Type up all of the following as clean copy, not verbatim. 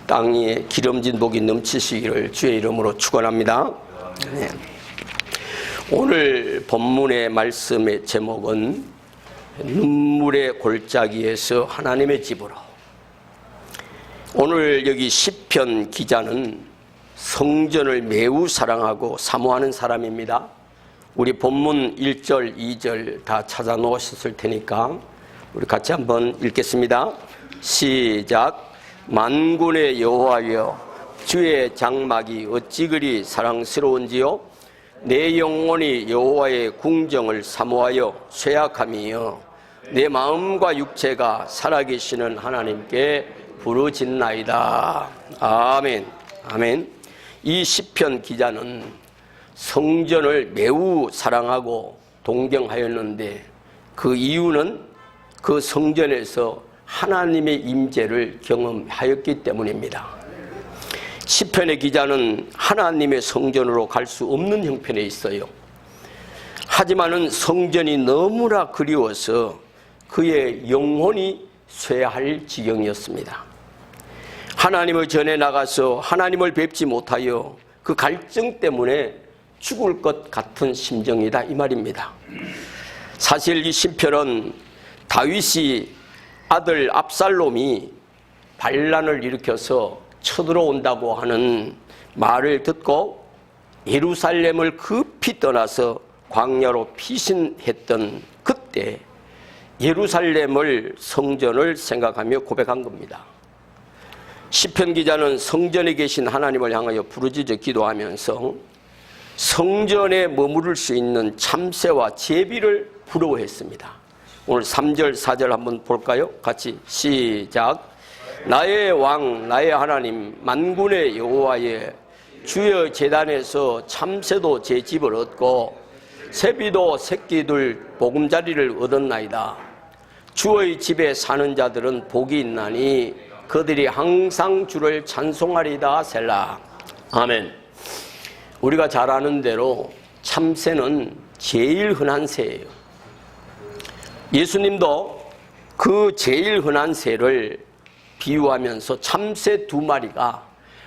땅에 기름진 복이 넘치시기를 주의 이름으로 축원합니다. 네. 오늘 본문의 말씀의 제목은 눈물의 골짜기에서 하나님의 집으로. 오늘 여기 시편 기자는 성전을 매우 사랑하고 사모하는 사람입니다. 우리 본문 1절, 2절 다 찾아 놓으셨을 테니까 우리 같이 한번 읽겠습니다. 시작. 만군의 여호와여, 주의 장막이 어찌 그리 사랑스러운지요. 내 영혼이 여호와의 궁정을 사모하여 쇠약함이여, 내 마음과 육체가 살아계시는 하나님께 부르짖나이다. 아멘. 아멘. 이 시편 기자는 성전을 매우 사랑하고 동경하였는데 그 이유는 그 성전에서 하나님의 임재를 경험하였기 때문입니다. 시편의 기자는 하나님의 성전으로 갈 수 없는 형편에 있어요. 하지만은 성전이 너무나 그리워서 그의 영혼이 쇠할 지경이었습니다. 하나님의 전에 나가서 하나님을 뵙지 못하여 그 갈증 때문에 죽을 것 같은 심정이다, 이 말입니다. 사실 이 시편은 다윗이 아들 압살롬이 반란을 일으켜서 쳐들어온다고 하는 말을 듣고 예루살렘을 급히 떠나서 광야로 피신했던 그때 예루살렘을, 성전을 생각하며 고백한 겁니다. 시편 기자는 성전에 계신 하나님을 향하여 부르짖어 기도하면서 성전에 머무를 수 있는 참새와 제비를 부러워했습니다. 오늘 3절, 4절 한번 볼까요? 같이 시작. 나의 왕, 나의 하나님, 만군의 여호와의 주의 제단에서 참새도 제 집을 얻고 새비도 새끼들 보금자리를 얻었나이다. 주의 집에 사는 자들은 복이 있나니 그들이 항상 주를 찬송하리다. 셀라. 아멘. 우리가 잘 아는 대로 참새는 제일 흔한 새예요. 예수님도 그 제일 흔한 새를 비유하면서 참새 2마리가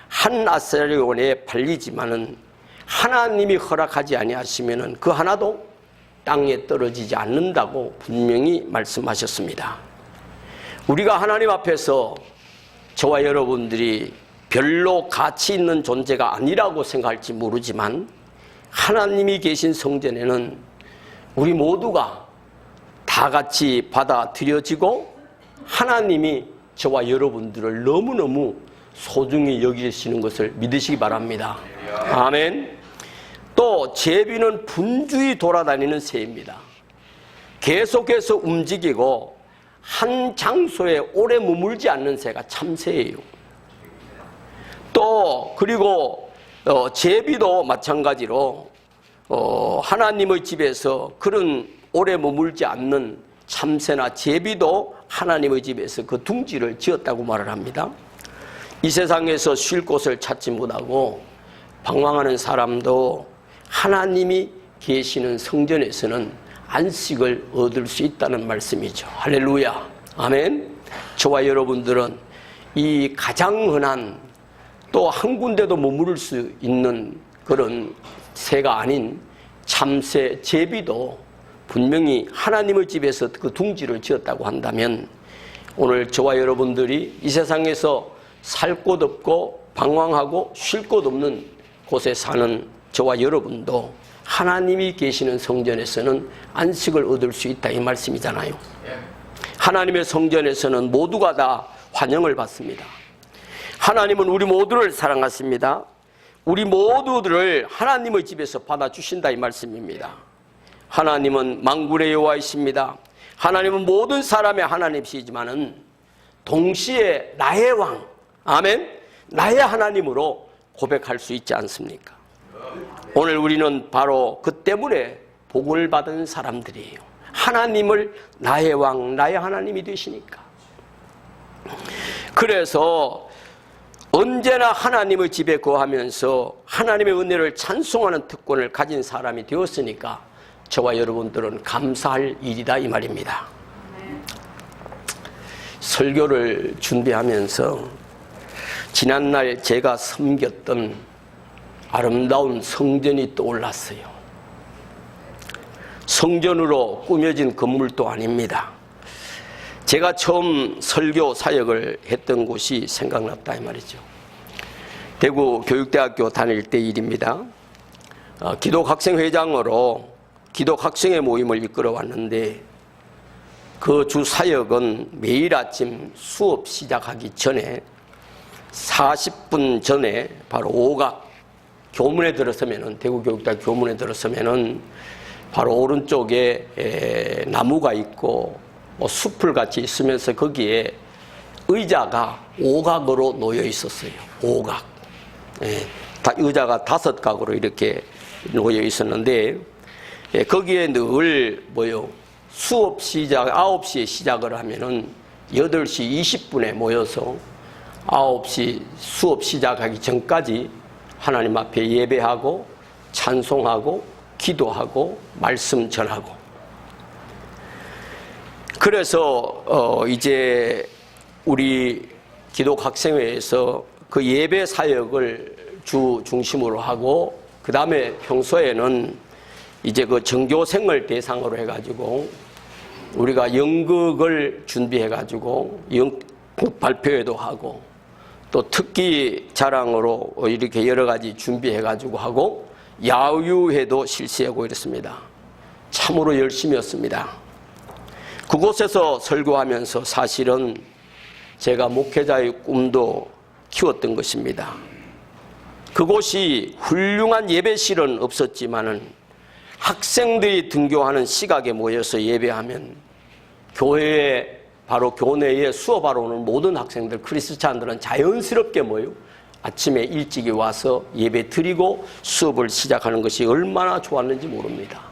한 아사리온에 팔리지만은 하나님이 허락하지 아니하시면은 그 하나도 땅에 떨어지지 않는다고 분명히 말씀하셨습니다. 우리가 하나님 앞에서 저와 여러분들이 별로 가치 있는 존재가 아니라고 생각할지 모르지만 하나님이 계신 성전에는 우리 모두가 다 같이 받아들여지고 하나님이 저와 여러분들을 너무너무 소중히 여기시는 것을 믿으시기 바랍니다. 아멘. 또 제비는 분주히 돌아다니는 새입니다. 계속해서 움직이고 한 장소에 오래 머물지 않는 새가 참새예요. 또 그리고 제비도 마찬가지로 하나님의 집에서 그런 오래 머물지 않는 참새나 제비도 하나님의 집에서 그 둥지를 지었다고 말을 합니다. 이 세상에서 쉴 곳을 찾지 못하고 방황하는 사람도 하나님이 계시는 성전에서는 안식을 얻을 수 있다는 말씀이죠. 할렐루야. 아멘. 저와 여러분들은 이 가장 흔한 또 한 군데도 머무를 수 있는 그런 새가 아닌 참새, 제비도 분명히 하나님의 집에서 그 둥지를 지었다고 한다면 오늘 저와 여러분들이 이 세상에서 살 곳 없고 방황하고 쉴 곳 없는 곳에 사는 저와 여러분도 하나님이 계시는 성전에서는 안식을 얻을 수 있다, 이 말씀이잖아요. 하나님의 성전에서는 모두가 다 환영을 받습니다. 하나님은 우리 모두를 사랑하십니다. 우리 모두들을 하나님의 집에서 받아주신다, 이 말씀입니다. 하나님은 만군의 여호와이십니다. 하나님은 모든 사람의 하나님이시지만은 동시에 나의 왕, 아멘, 나의 하나님으로 고백할 수 있지 않습니까? 오늘 우리는 바로 그 때문에 복을 받은 사람들이에요. 하나님을 나의 왕, 나의 하나님이 되시니까. 그래서 언제나 하나님의 집에 거하면서 하나님의 은혜를 찬송하는 특권을 가진 사람이 되었으니까 저와 여러분들은 감사할 일이다, 이 말입니다. 설교를 준비하면서 지난날 제가 섬겼던 아름다운 성전이 떠올랐어요. 성전으로 꾸며진 건물도 아닙니다. 제가 처음 설교 사역을 했던 곳이 생각났다 이 말이죠. 대구 교육대학교 다닐 때 일입니다. 기독학생회장으로 기독학생회 모임을 이끌어 왔는데 그 주 사역은 매일 아침 수업 시작하기 전에 40분 전에 바로 오각 교문에 들어서면은, 대구 교육대학 교문에 들어서면은 바로 오른쪽에 나무가 있고 숲을 같이 있으면서 거기에 의자가 오각으로 놓여 있었어요. 오각. 의자가 5각으로 이렇게 놓여 있었는데 거기에 늘 수업 시작 9시에 시작을 하면은 8시 20분에 모여서 9시 수업 시작하기 전까지 하나님 앞에 예배하고 찬송하고 기도하고 말씀 전하고, 그래서 이제 우리 기독학생회에서 그 예배 사역을 주 중심으로 하고, 그 다음에 평소에는 이제 그 전교생을 대상으로 해가지고 우리가 연극을 준비해가지고 연극 발표회도 하고 또 특기 자랑으로 이렇게 여러 가지 준비해가지고 하고 야유회도 실시하고 이랬습니다. 참으로 열심히였습니다. 그곳에서 설교하면서 사실은 제가 목회자의 꿈도 키웠던 것입니다. 그곳이 훌륭한 예배실은 없었지만은 학생들이 등교하는 시각에 모여서 예배하면 교회에, 바로 교내에 수업하러 오는 모든 학생들, 크리스찬들은 자연스럽게 모여 아침에 일찍이 와서 예배 드리고 수업을 시작하는 것이 얼마나 좋았는지 모릅니다.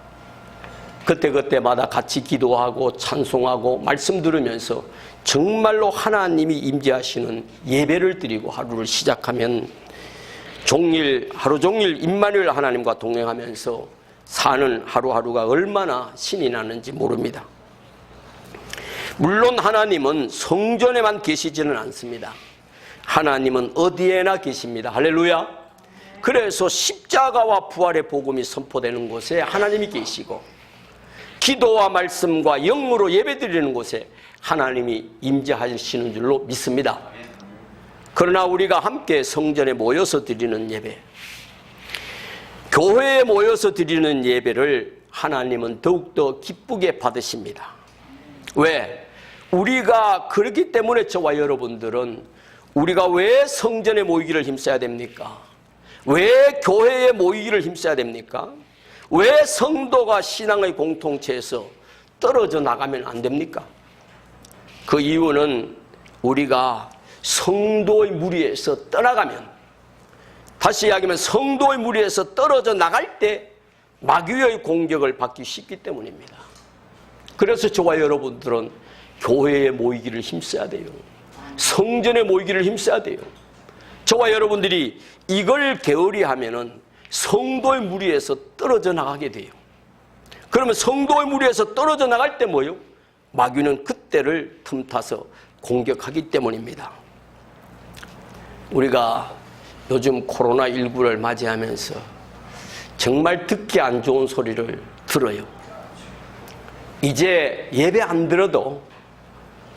그때마다 같이 기도하고 찬송하고 말씀 들으면서 정말로 하나님이 임재하시는 예배를 드리고 하루를 시작하면 하루 종일 임마누엘 하나님과 동행하면서 사는 하루하루가 얼마나 신이 나는지 모릅니다. 물론 하나님은 성전에만 계시지는 않습니다. 하나님은 어디에나 계십니다. 할렐루야. 그래서 십자가와 부활의 복음이 선포되는 곳에 하나님이 계시고, 기도와 말씀과 영으로 예배드리는 곳에 하나님이 임재하시는 줄로 믿습니다. 그러나 우리가 함께 성전에 모여서 드리는 예배, 교회에 모여서 드리는 예배를 하나님은 더욱더 기쁘게 받으십니다. 왜? 우리가 그렇기 때문에 저와 여러분들은 우리가 왜 성전에 모이기를 힘써야 됩니까? 왜 교회에 모이기를 힘써야 됩니까? 왜 성도가 신앙의 공동체에서 떨어져 나가면 안 됩니까? 그 이유는 우리가 성도의 무리에서 떠나가면, 다시 이야기하면 성도의 무리에서 떨어져 나갈 때 마귀의 공격을 받기 쉽기 때문입니다. 그래서 저와 여러분들은 교회에 모이기를 힘써야 돼요. 성전에 모이기를 힘써야 돼요. 저와 여러분들이 이걸 게으리 하면은 성도의 무리에서 떨어져 나가게 돼요. 그러면 성도의 무리에서 떨어져 나갈 때 뭐요? 마귀는 그때를 틈타서 공격하기 때문입니다. 우리가 요즘 코로나19를 맞이하면서 정말 듣기 안 좋은 소리를 들어요. 이제 예배 안 들어도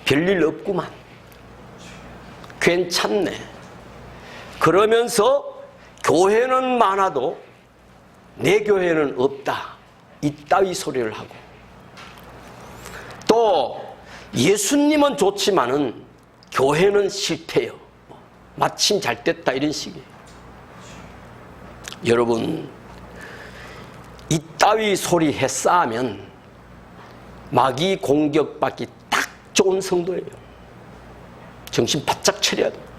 별일 없구만. 괜찮네. 그러면서 교회는 많아도 내 교회는 없다. 이따위 소리를 하고, 또 예수님은 좋지만은 교회는 싫대요. 마침 잘 됐다, 이런 식이에요. 여러분, 이따위 소리 해싸면 마귀 공격받기 딱 좋은 성도예요. 정신 바짝 차려야 돼요.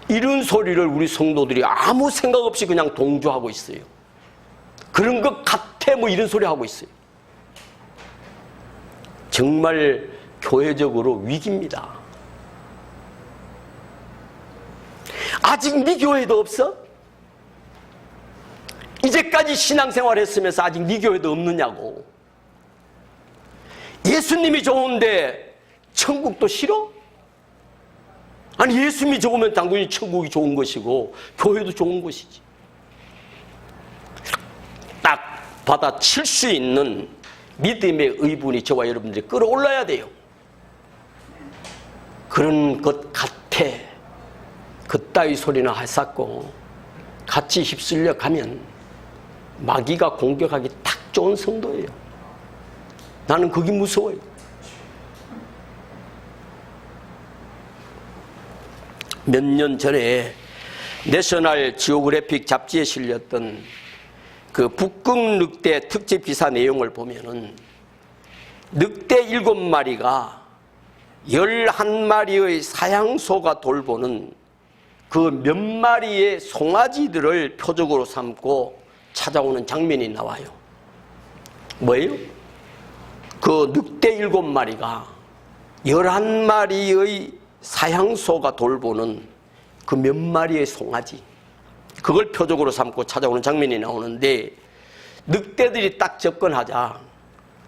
이런 소리를 우리 성도들이 아무 생각 없이 그냥 동조하고 있어요. 그런 것 같아 이런 소리 하고 있어요. 정말 교회적으로 위기입니다. 아직 네 교회도 없어? 이제까지 신앙생활 했으면서 아직 네 교회도 없느냐고. 예수님이 좋은데 천국도 싫어? 아니 예수님이 적으면 당연히 천국이 좋은 것이고 교회도 좋은 것이지. 딱 받아칠 수 있는 믿음의 의분이 저와 여러분들이 끌어올라야 돼요. 그런 것 같아. 그따위 소리나 하쌌고 같이 휩쓸려 가면 마귀가 공격하기 딱 좋은 성도예요. 나는 그게 무서워요. 몇 년 전에 내셔널 지오그래픽 잡지에 실렸던 그 북극 늑대 특집 기사 내용을 보면은 늑대 7마리가 11마리의 사양소가 돌보는 그 몇 마리의 송아지들을 표적으로 삼고 찾아오는 장면이 나와요. 뭐예요? 그 늑대 7마리가 11마리의 사양소가 돌보는 그 몇 마리의 송아지, 그걸 표적으로 삼고 찾아오는 장면이 나오는데, 늑대들이 딱 접근하자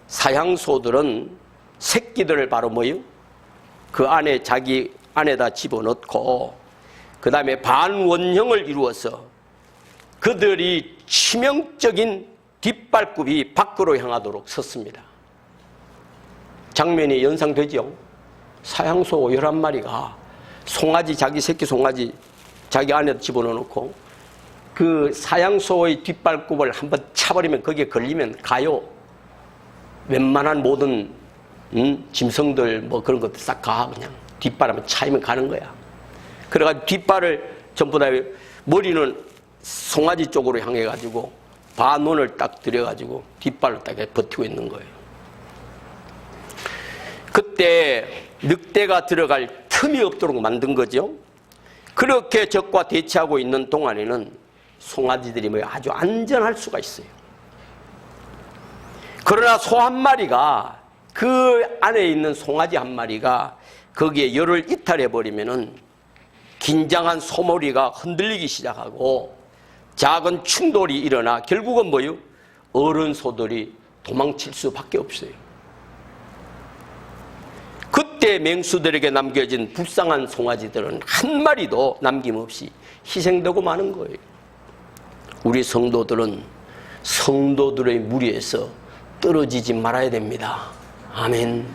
사양소들은 새끼들을 바로 뭐요? 그 안에 자기 안에다 집어넣고 그 다음에 반원형을 이루어서 그들이 치명적인 뒷발굽이 밖으로 향하도록 섰습니다. 장면이 연상되죠? 사양소 11마리가 송아지, 자기 새끼 송아지 자기 안에 집어넣고 그 사양소의 뒷발굽을 한번 차버리면 거기에 걸리면 가요. 웬만한 모든 짐승들 뭐 그런 것들 싹 가. 그냥 뒷발 한번 차이면 가는 거야. 그래가지고 뒷발을 전부 다, 머리는 송아지 쪽으로 향해가지고 반원을 딱 들여가지고 뒷발을 딱 버티고 있는 거예요. 그때 늑대가 들어갈 틈이 없도록 만든 거죠. 그렇게 적과 대치하고 있는 동안에는 송아지들이 뭐 아주 안전할 수가 있어요. 그러나 소 한 마리가, 그 안에 있는 송아지 한 마리가 거기에 열을 이탈해버리면은 긴장한 소머리가 흔들리기 시작하고 작은 충돌이 일어나 결국은 뭐요? 어른 소들이 도망칠 수밖에 없어요. 그때 맹수들에게 남겨진 불쌍한 송아지들은 한 마리도 남김없이 희생되고 마는 거예요. 우리 성도들은 성도들의 무리에서 떨어지지 말아야 됩니다. 아멘.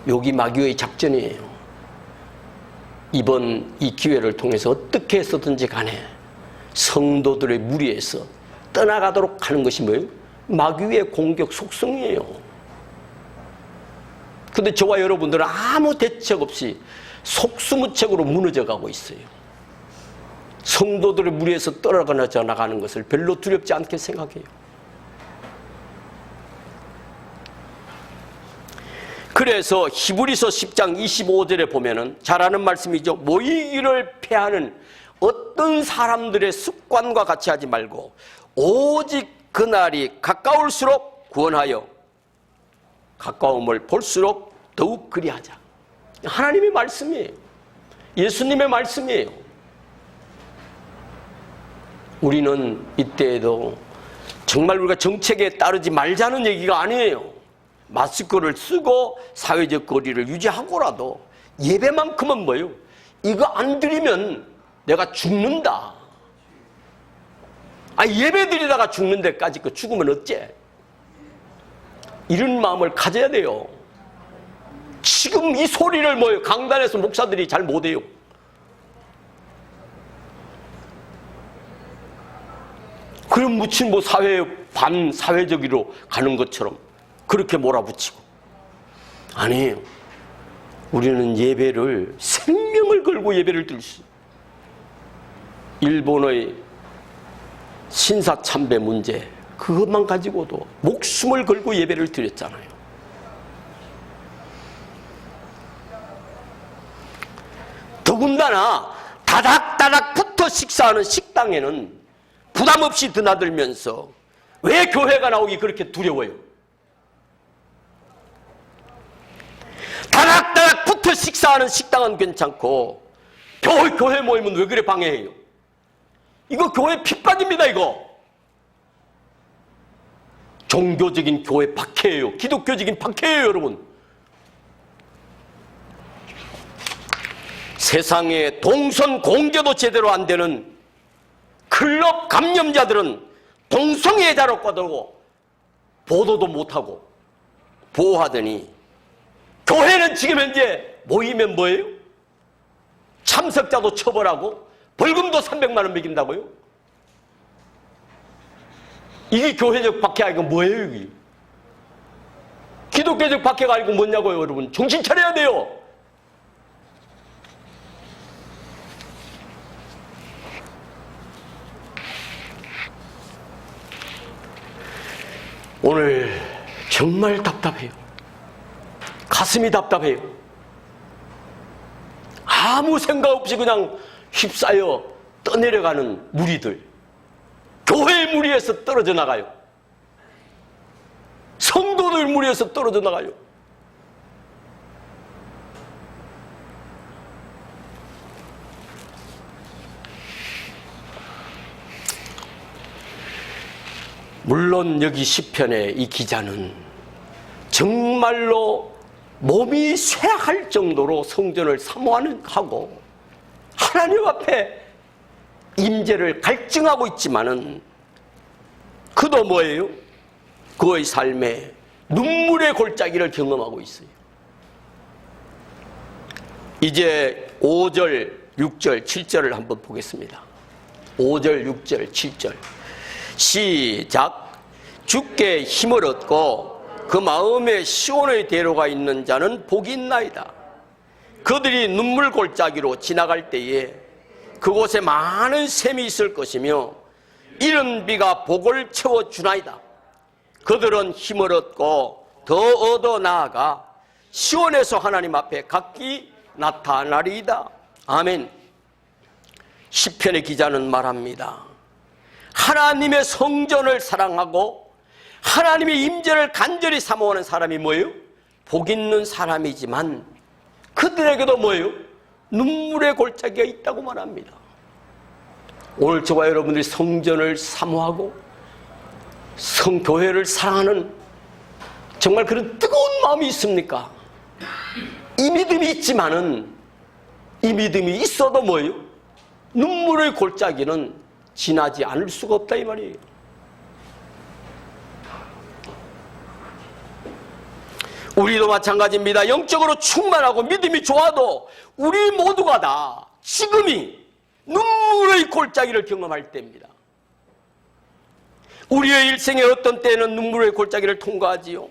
여기 마귀의 작전이에요. 이번 이 기회를 통해서 어떻게 해서든지 간에 성도들의 무리에서 떠나가도록 하는 것이 뭐예요? 마귀의 공격 속성이에요. 근데 저와 여러분들은 아무 대책 없이 속수무책으로 무너져가고 있어요. 성도들의 무리에서 떨어져 나가는 것을 별로 두렵지 않게 생각해요. 그래서 히브리서 10장 25절에 보면은 잘 아는 말씀이죠. 모이기를 패하는 어떤 사람들의 습관과 같이 하지 말고 오직 그날이 가까울수록 구원하여 가까움을 볼수록 더욱 그리하자. 하나님의 말씀이에요. 예수님의 말씀이에요. 우리는 이때에도 정말 우리가 정책에 따르지 말자는 얘기가 아니에요. 마스크를 쓰고 사회적 거리를 유지하고라도 예배만큼은 뭐예요? 이거 안 드리면 내가 죽는다. 예배 드리다가 죽는 데까지 그 죽으면 어째? 이런 마음을 가져야 돼요. 지금 이 소리를 뭐예요? 강단에서 목사들이 잘 못해요. 그럼 무슨 뭐 반사회적으로 가는 것처럼 그렇게 몰아붙이고. 아니에요. 우리는 예배를, 생명을 걸고 예배를 드릴 수 있어요. 일본의 신사참배 문제, 그것만 가지고도 목숨을 걸고 예배를 드렸잖아요. 더군다나 다닥다닥 붙어 식사하는 식당에는 부담 없이 드나들면서 왜 교회가 나오기 그렇게 두려워요? 다닥다닥 붙어 식사하는 식당은 괜찮고 교회 모임은 왜 그래 방해해요? 이거 교회 핍박입니다. 이거 종교적인 교회 박해예요. 기독교적인 박해예요. 여러분, 세상에 동선 공개도 제대로 안 되는 클럽 감염자들은 동성애자로 꺼들고 보도도 못하고 보호하더니, 교회는 지금 현재 모이면 뭐예요? 참석자도 처벌하고 벌금도 300만 원 매긴다고요? 이게 교회적 박해가 아니고 뭐예요, 이게? 기독교적 박해가 아니고 뭐냐고요, 여러분. 정신 차려야 돼요. 오늘 정말 답답해요. 가슴이 답답해요. 아무 생각 없이 그냥 휩싸여 떠내려가는 무리들, 교회의 무리에서 떨어져 나가요. 성도들 무리에서 떨어져 나가요. 물론 여기 시편의 이 기자는 정말로 몸이 쇠할 정도로 성전을 사모하고 하나님 앞에 임재를 갈증하고 있지만은, 그도 뭐예요? 그의 삶에 눈물의 골짜기를 경험하고 있어요. 이제 5절, 6절, 7절을 한번 보겠습니다. 5절, 6절, 7절 시작. 주께 힘을 얻고 그 마음에 시온의 대로가 있는 자는 복이 있나이다. 그들이 눈물 골짜기로 지나갈 때에 그곳에 많은 샘이 있을 것이며 이른 비가 복을 채워주나이다. 그들은 힘을 얻고 더 얻어 나아가 시온에서 하나님 앞에 각기 나타나리이다. 아멘. 시편의 기자는 말합니다. 하나님의 성전을 사랑하고 하나님의 임재를 간절히 사모하는 사람이 뭐예요? 복 있는 사람이지만 그들에게도 뭐예요? 눈물의 골짜기가 있다고 말합니다. 오늘 저와 여러분들이 성전을 사모하고 성교회를 사랑하는 정말 그런 뜨거운 마음이 있습니까? 이 믿음이 있지만은, 이 믿음이 있어도 뭐예요? 눈물의 골짜기는 지나지 않을 수가 없다 이 말이에요. 우리도 마찬가지입니다. 영적으로 충만하고 믿음이 좋아도 우리 모두가 다 지금이 눈물의 골짜기를 경험할 때입니다. 우리의 일생의 어떤 때에는 눈물의 골짜기를 통과하지요.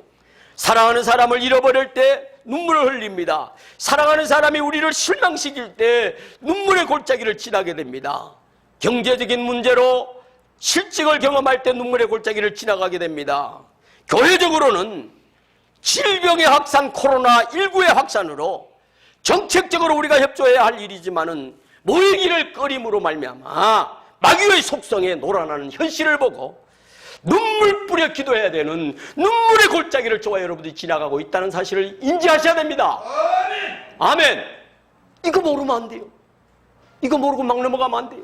사랑하는 사람을 잃어버릴 때 눈물을 흘립니다. 사랑하는 사람이 우리를 실망시킬 때 눈물의 골짜기를 지나게 됩니다. 경제적인 문제로 실직을 경험할 때 눈물의 골짜기를 지나가게 됩니다. 교회적으로는 질병의 확산, 코로나19의 확산으로 정책적으로 우리가 협조해야 할 일이지만은 모이기를 꺼림으로 말미암아 마귀의 속성에 놀아나는 현실을 보고 눈물 뿌려 기도해야 되는 눈물의 골짜기를 저와 여러분들이 지나가고 있다는 사실을 인지하셔야 됩니다. 아멘. 이거 모르면 안 돼요. 이거 모르고 막 넘어가면 안 돼요.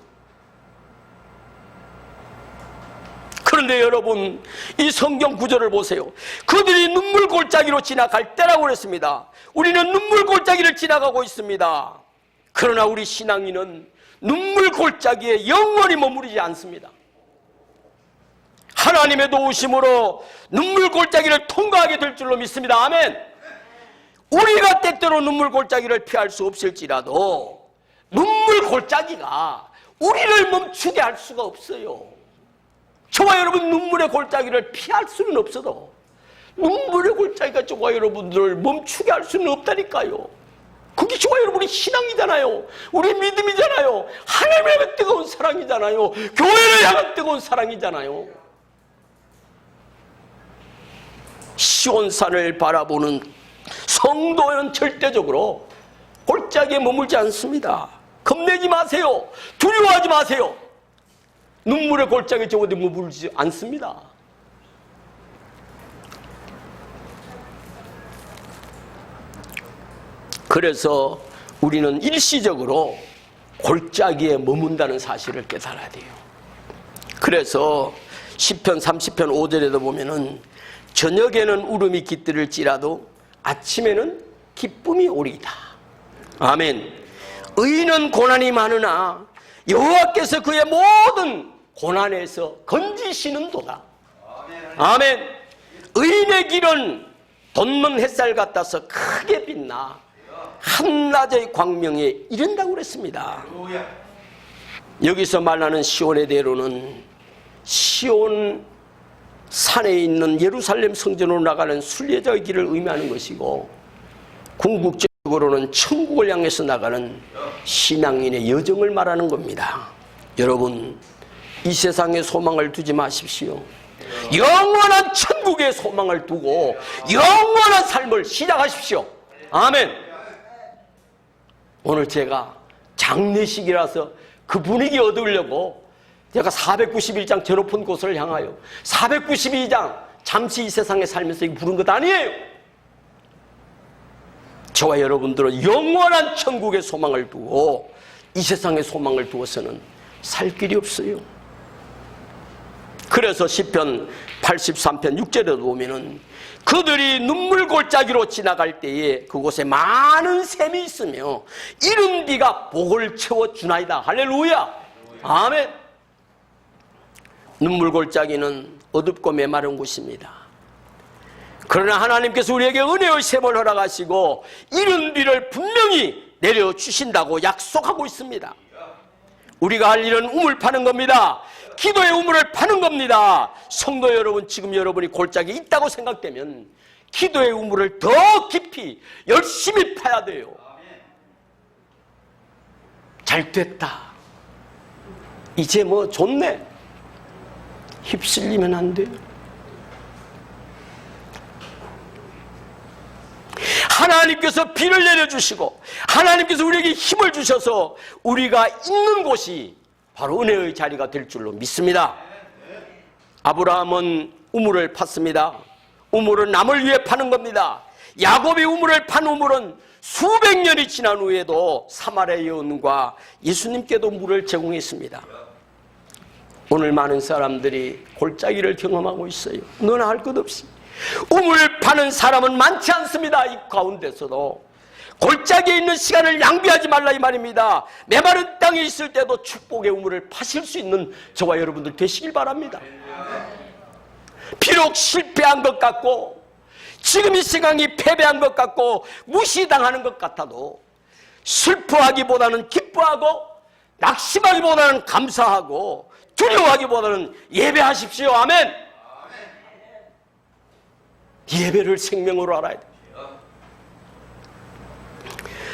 그런데 여러분, 이 성경 구절을 보세요. 그들이 눈물 골짜기로 지나갈 때라고 그랬습니다. 우리는 눈물 골짜기를 지나가고 있습니다. 그러나 우리 신앙인은 눈물 골짜기에 영원히 머무르지 않습니다. 하나님의 도우심으로 눈물 골짜기를 통과하게 될 줄로 믿습니다. 아멘. 우리가 때때로 눈물 골짜기를 피할 수 없을지라도 눈물 골짜기가 우리를 멈추게 할 수가 없어요. 저와 여러분 눈물의 골짜기를 피할 수는 없어도 눈물의 골짜기가 저와 여러분들을 멈추게 할 수는 없다니까요. 그게 저와 여러분의 신앙이잖아요. 우리 믿음이잖아요. 하나님을 향한 뜨거운 사랑이잖아요. 교회를 향한 뜨거운 사랑이잖아요. 시온산을 바라보는 성도는 절대적으로 골짜기에 머물지 않습니다. 겁내지 마세요. 두려워하지 마세요. 눈물의 골짜기에 저어디 머물지 않습니다. 그래서 우리는 일시적으로 골짜기에 머문다는 사실을 깨달아야 돼요. 그래서 시편 30편 5절에도 보면은 저녁에는 울음이 깃들을지라도 아침에는 기쁨이 오리이다. 아멘. 의인은 고난이 많으나 여호와께서 그의 모든 고난에서 건지시는도다. 아멘. 의인의 길은 돋는 햇살 같아서 크게 빛나 한낮의 광명에 이른다고 그랬습니다. 여기서 말하는 시온의 대로는 시온 산에 있는 예루살렘 성전으로 나가는 순례자의 길을 의미하는 것이고, 궁극적으로는 천국을 향해서 나가는 신앙인의 여정을 말하는 겁니다. 여러분, 이 세상에 소망을 두지 마십시오. 영원한 천국에 소망을 두고 영원한 삶을 시작하십시오. 아멘. 오늘 제가 장례식이라서 그 분위기 얻으려고 제가 491장 저 높은 곳을 향하여 492장 잠시 이 세상에 살면서 부른 것 아니에요. 저와 여러분들은 영원한 천국의 소망을 두고 이 세상의 소망을 두어서는 살 길이 없어요. 그래서 시편 83편 6절에 보면은 그들이 눈물 골짜기로 지나갈 때에 그곳에 많은 샘이 있으며 이른 비가 복을 채워주나이다. 할렐루야. 아멘. 눈물 골짜기는 어둡고 메마른 곳입니다. 그러나 하나님께서 우리에게 은혜의 샘을 허락하시고 이른 비를 분명히 내려주신다고 약속하고 있습니다. 우리가 할 일은 우물 파는 겁니다. 기도의 우물을 파는 겁니다. 성도 여러분, 지금 여러분이 골짜기에 있다고 생각되면 기도의 우물을 더 깊이 열심히 파야 돼요. 잘 됐다, 이제 뭐 좋네, 휩쓸리면 안 돼요. 하나님께서 비를 내려주시고 하나님께서 우리에게 힘을 주셔서 우리가 있는 곳이 바로 은혜의 자리가 될 줄로 믿습니다. 아브라함은 우물을 팠습니다. 우물은 남을 위해 파는 겁니다. 야곱이 우물을 판 우물은 수백 년이 지난 후에도 사마리아 여인과 예수님께도 물을 제공했습니다. 오늘 많은 사람들이 골짜기를 경험하고 있어요. 너나 할 것 없이. 우물 파는 사람은 많지 않습니다. 이 가운데서도 골짜기에 있는 시간을 낭비하지 말라 이 말입니다. 메마른 땅에 있을 때도 축복의 우물을 파실 수 있는 저와 여러분들 되시길 바랍니다. 비록 실패한 것 같고 지금 이 시간이 패배한 것 같고 무시당하는 것 같아도 슬퍼하기보다는 기뻐하고 낙심하기보다는 감사하고 두려워하기보다는 예배하십시오. 아멘. 예배를 생명으로 알아야 돼요.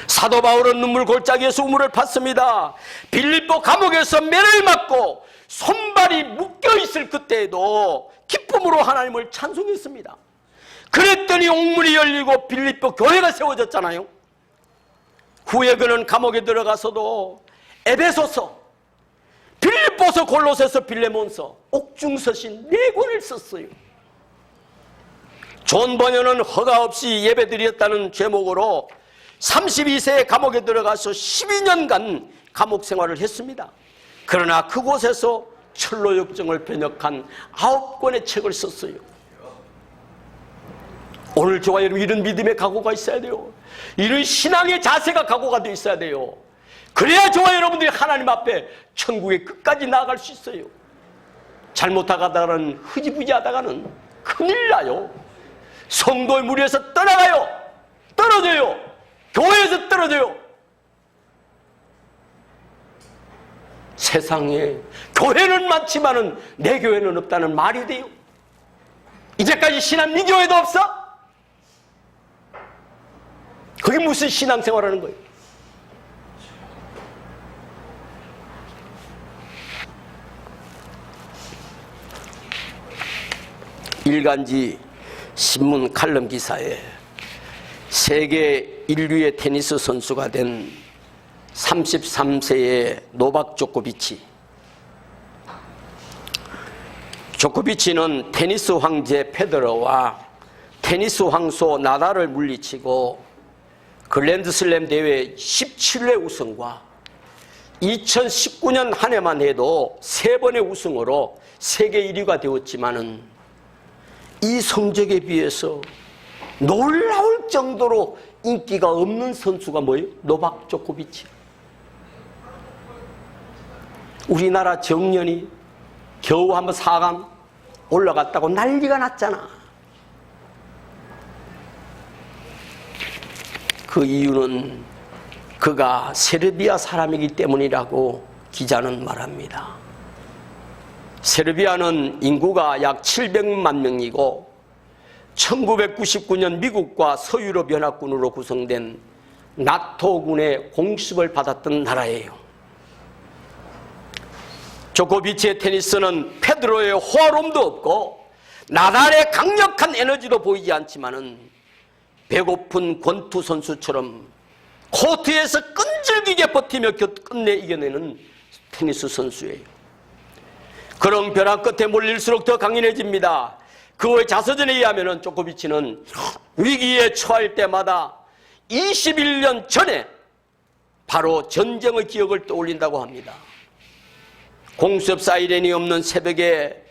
사도 바울은 눈물 골짜기에서 우물을 팠습니다. 빌립보 감옥에서 매를 맞고 손발이 묶여있을 그때에도 기쁨으로 하나님을 찬송했습니다. 그랬더니 옥문이 열리고 빌립보 교회가 세워졌잖아요. 후에 그는 감옥에 들어가서도 에베소서, 빌립보서, 골로새서, 빌레몬서, 옥중서신 4권을 썼어요. 존 버녀는 허가 없이 예배드렸다는 제목으로 32세에 감옥에 들어가서 12년간 감옥 생활을 했습니다. 그러나 그곳에서 철로역정을 번역한 9권의 책을 썼어요. 오늘 저와 여러분 이런 믿음의 각오가 있어야 돼요. 이런 신앙의 자세가 각오가 되어 있어야 돼요. 그래야 저와 여러분들이 하나님 앞에 천국의 끝까지 나아갈 수 있어요. 잘못하다가는 흐지부지 하다가는 큰일 나요. 성도의 무리에서 떠나가요. 떨어져요. 교회에서 떨어져요. 세상에 교회는 많지만은 내 교회는 없다는 말이 돼요. 이제까지 신한 네 교회도 없어? 그게 무슨 신앙생활하는 거예요? 일간지 신문 칼럼 기사에 세계 인류의 테니스 선수가 된 33세의 노박 조코비치. 조코비치는 테니스 황제 페더러와 테니스 황소 나달을 물리치고 그랜드슬램 대회 17회 우승과 2019년 한 해만 해도 3번의 우승으로 세계 1위가 되었지만은 이 성적에 비해서 놀라울 정도로 인기가 없는 선수가 뭐예요? 노박 조코비치. 우리나라 정년이 겨우 한번 4강 올라갔다고 난리가 났잖아. 그 이유는 그가 세르비아 사람이기 때문이라고 기자는 말합니다. 세르비아는 인구가 약 700만 명이고 1999년 미국과 서유럽 연합군으로 구성된 나토군의 공습을 받았던 나라예요. 조코비치의 테니스는 페드로의 호화로움도 없고 나달의 강력한 에너지도 보이지 않지만은 배고픈 권투 선수처럼 코트에서 끈질기게 버티며 끝내 이겨내는 테니스 선수예요. 그런 벼랑 끝에 몰릴수록 더 강인해집니다. 그의 자서전에 의하면 조코비치는 위기에 처할 때마다 21년 전에 바로 전쟁의 기억을 떠올린다고 합니다. 공습 사이렌이 없는 새벽에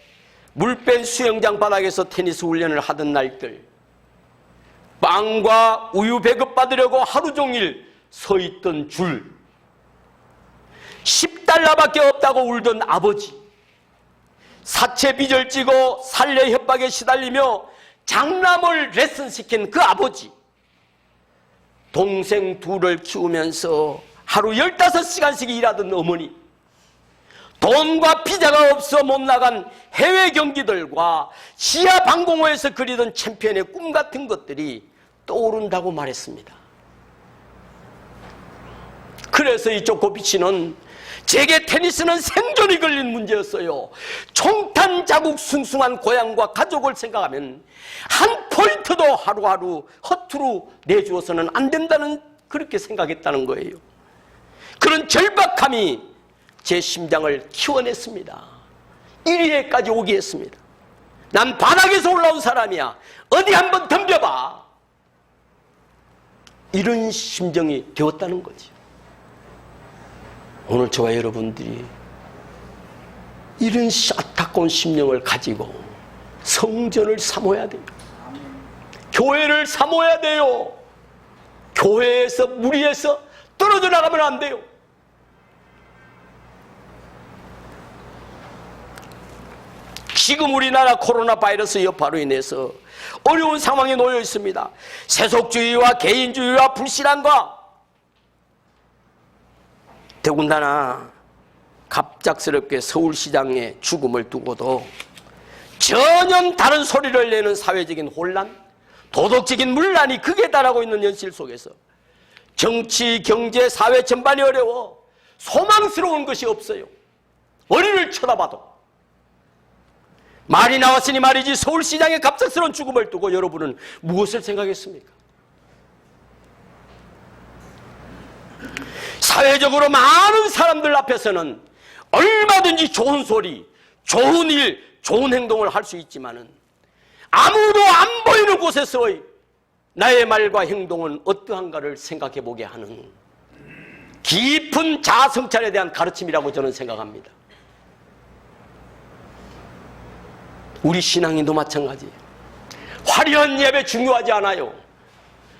물뺀 수영장 바닥에서 테니스 훈련을 하던 날들, 빵과 우유 배급받으려고 하루 종일 서 있던 줄, 10달러밖에 없다고 울던 아버지, 사채 빚을 지고 살려 협박에 시달리며 장남을 레슨시킨 그 아버지, 동생 둘을 키우면서 하루 15시간씩 일하던 어머니, 돈과 비자가 없어 못 나간 해외 경기들과 지하 방공호에서 그리던 챔피언의 꿈 같은 것들이 떠오른다고 말했습니다. 그래서 이 조코비치는 제게 테니스는 생존이 걸린 문제였어요. 총탄 자국 숭숭한 고향과 가족을 생각하면 한 포인트도 하루하루 허투루 내주어서는 안 된다는 그렇게 생각했다는 거예요. 그런 절박함이 제 심장을 키워냈습니다. 1위에까지 오게 했습니다. 난 바닥에서 올라온 사람이야. 어디 한번 덤벼봐. 이런 심정이 되었다는 거죠. 오늘 저와 여러분들이 이런 안타까운 심령을 가지고 성전을 사모해야 돼요. 교회를 사모해야 돼요. 교회에서 무리해서 떨어져 나가면 안 돼요. 지금 우리나라 코로나 바이러스 여파로 인해서 어려운 상황에 놓여 있습니다. 세속주의와 개인주의와 불신앙과 더군다나 갑작스럽게 서울시장의 죽음을 두고도 전혀 다른 소리를 내는 사회적인 혼란, 도덕적인 문란이 극에 달하고 있는 현실 속에서 정치, 경제, 사회 전반이 어려워 소망스러운 것이 없어요. 어린을 쳐다봐도. 말이 나왔으니 말이지, 서울시장의 갑작스러운 죽음을 두고 여러분은 무엇을 생각했습니까? 사회적으로 많은 사람들 앞에서는 얼마든지 좋은 소리, 좋은 일, 좋은 행동을 할 수 있지만은 아무도 안 보이는 곳에서의 나의 말과 행동은 어떠한가를 생각해 보게 하는 깊은 자아성찰에 대한 가르침이라고 저는 생각합니다. 우리 신앙인도 마찬가지예요. 화려한 예배 중요하지 않아요.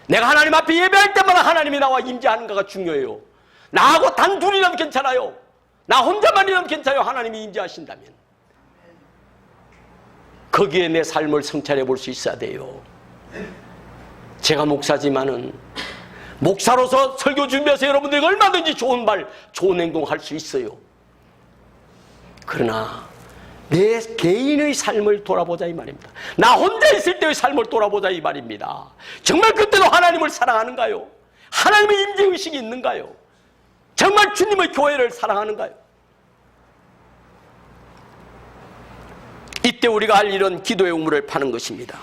내가 하나님 앞에 예배할 때마다 하나님이 나와 임재하는가가 중요해요. 나하고 단 둘이라면 괜찮아요. 나 혼자만이라면 괜찮아요. 하나님이 임재하신다면. 거기에 내 삶을 성찰해 볼 수 있어야 돼요. 제가 목사지만은 목사로서 설교 준비해서 여러분들이 얼마든지 좋은 말, 좋은 행동할 수 있어요. 그러나 내 개인의 삶을 돌아보자 이 말입니다. 나 혼자 있을 때의 삶을 돌아보자 이 말입니다. 정말 그때도 하나님을 사랑하는가요? 하나님의 임재의식이 있는가요? 정말 주님의 교회를 사랑하는가요? 이때 우리가 할 일은 기도의 우물을 파는 것입니다.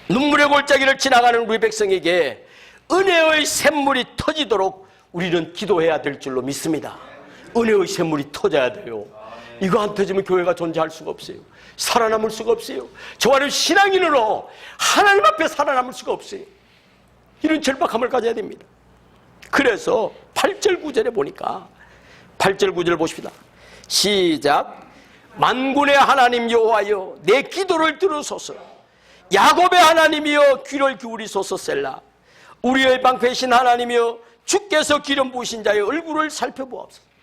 눈물의 골짜기를 지나가는 우리 백성에게 은혜의 샘물이 터지도록 우리는 기도해야 될 줄로 믿습니다. 은혜의 샘물이 터져야 돼요. 이거 안 터지면 교회가 존재할 수가 없어요. 살아남을 수가 없어요. 저와는 신앙인으로 하나님 앞에 살아남을 수가 없어요. 이런 절박함을 가져야 됩니다. 그래서 8절 9절에 보니까 8절 9절 보십시다. 시작. 만군의 하나님 여호와여 내 기도를 들으소서. 야곱의 하나님이여 귀를 기울이소서. 셀라. 우리의 방패신 하나님이여 주께서 기름 부으신 자의 얼굴을 살펴보옵소서.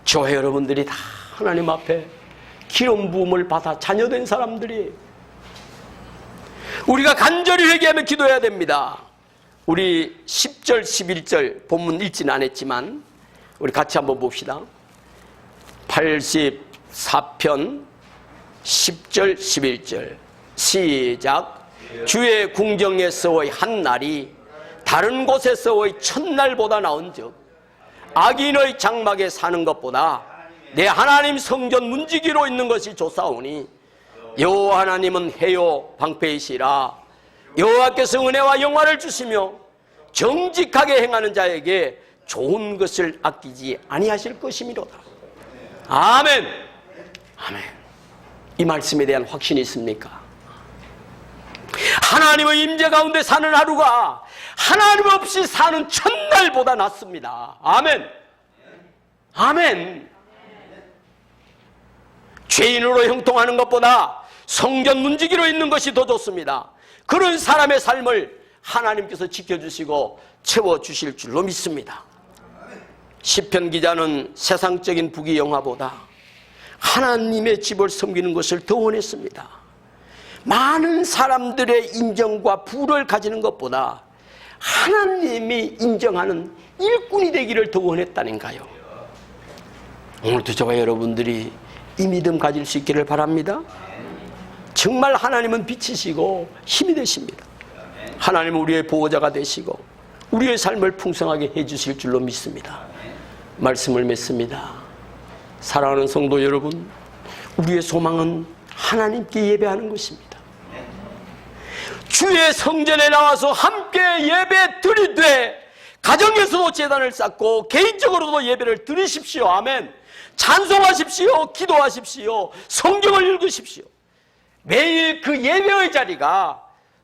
교회 여러분들이 다 하나님 앞에 기름 부음을 받아 자녀된 사람들이, 우리가 간절히 회개하며 기도해야 됩니다. 우리 10절 11절 본문 읽지는 않았지만 우리 같이 한번 봅시다. 84편 10절 11절 시작. 주의 궁정에서의 한 날이 다른 곳에서의 첫날보다 나은즉 악인의 장막에 사는 것보다 내 하나님 성전 문지기로 있는 것이 좋사오니 여호와 하나님은 해요 방패이시라. 여호와께서 은혜와 영화를 주시며 정직하게 행하는 자에게 좋은 것을 아끼지 아니하실 것이미로다. 아멘. 아멘. 이 말씀에 대한 확신이 있습니까? 하나님의 임재 가운데 사는 하루가 하나님 없이 사는 첫날보다 낫습니다. 아멘. 아멘. 죄인으로 형통하는 것보다 성전 문지기로 있는 것이 더 좋습니다. 그런 사람의 삶을 하나님께서 지켜주시고 채워주실 줄로 믿습니다. 시편 기자는 세상적인 부귀영화보다 하나님의 집을 섬기는 것을 더 원했습니다. 많은 사람들의 인정과 부를 가지는 것보다 하나님이 인정하는 일꾼이 되기를 더 원했다는가요? 오늘도 저와 여러분들이 이 믿음 가질 수 있기를 바랍니다. 정말 하나님은 빛이시고 힘이 되십니다. 하나님은 우리의 보호자가 되시고 우리의 삶을 풍성하게 해주실 줄로 믿습니다. 말씀을 맺습니다. 사랑하는 성도 여러분, 우리의 소망은 하나님께 예배하는 것입니다. 주의 성전에 나와서 함께 예배 드리되 가정에서도 제단을 쌓고 개인적으로도 예배를 드리십시오. 아멘. 찬송하십시오. 기도하십시오. 성경을 읽으십시오. 매일 그 예배의 자리가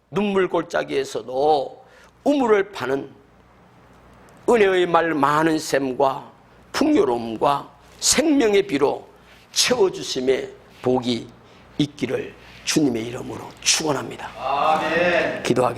눈물 골짜기에서도 우물을 파는 은혜의 말 많은 샘과 풍요로움과 생명의 비로 채워주심의 복이 있기를 주님의 이름으로 축원합니다. 아멘. 기도하겠습니다.